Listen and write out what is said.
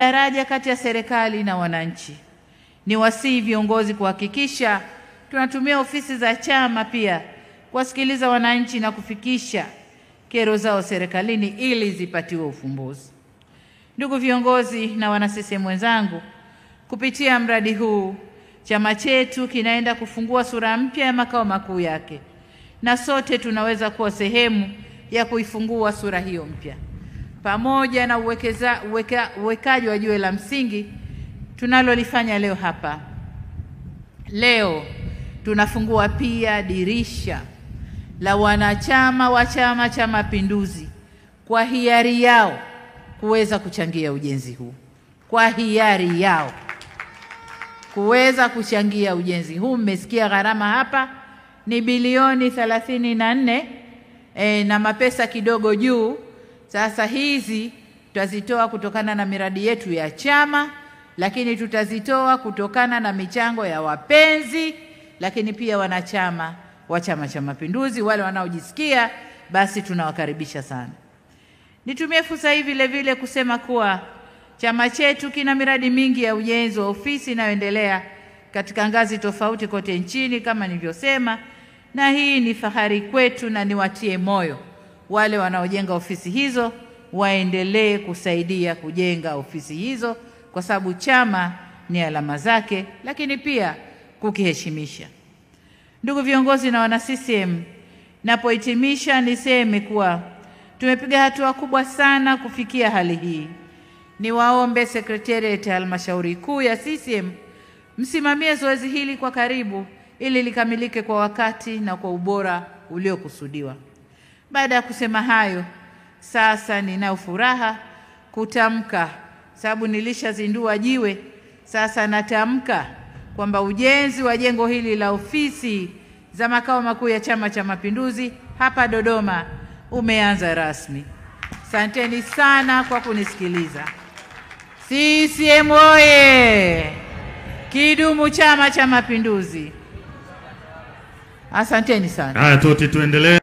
Daraja kati ya serikali na wananchi. Ni wasihi viongozi kuhakikisha tunatumia ofisi za chama pia kuwasikiliza wananchi na kufikisha kero zao serikalini ili zipatiwe ufumbuzi. Ndugu viongozi na wana CCM wenzangu, kupitia mradi huu chama chetu kinaenda kufungua sura mpya ya makao makuu yake, na sote tunaweza kuwa sehemu ya kuifungua sura hiyo mpya. Pamoja na uwekaji wa jiwe la msingi tunalolifanya leo hapa, leo tunafungua pia dirisha la wanachama wa Chama cha Mapinduzi kwa hiari yao kuweza kuchangia ujenzi huu, kwa hiari yao kuweza kuchangia ujenzi huu. Mmesikia gharama hapa ni bilioni 34 na mapesa kidogo juu. Sasa hizi tutazitoa kutokana na miradi yetu ya chama, lakini tutazitoa kutokana na michango ya wapenzi, lakini pia wanachama wa Chama cha Mapinduzi. Wale wanaojisikia basi tunawakaribisha sana. Nitumie fursa hii vile vile kusema kuwa chama chetu kina miradi mingi ya ujenzi wa ofisi inayoendelea katika ngazi tofauti kote nchini kama nilivyosema, na hii ni fahari kwetu, na niwatie moyo wale wanaojenga ofisi hizo waendelee kusaidia kujenga ofisi hizo, kwa sababu chama ni alama zake, lakini pia kukiheshimisha. Ndugu viongozi na wana CCM, napohitimisha niseme kuwa tumepiga hatua kubwa sana kufikia hali hii. Niwaombe Secretariat ya Halmashauri Kuu ya CCM msimamie zoezi hili kwa karibu ili likamilike kwa wakati na kwa ubora uliokusudiwa. Baada ya kusema hayo, sasa ninayo furaha kutamka, sababu nilishazindua jiwe, sasa natamka kwamba ujenzi wa jengo hili la ofisi za makao makuu ya Chama cha Mapinduzi hapa Dodoma umeanza rasmi. Asanteni sana kwa kunisikiliza. CCM oye! Kidumu Chama cha Mapinduzi! Asanteni sana. Haya, tuendelee.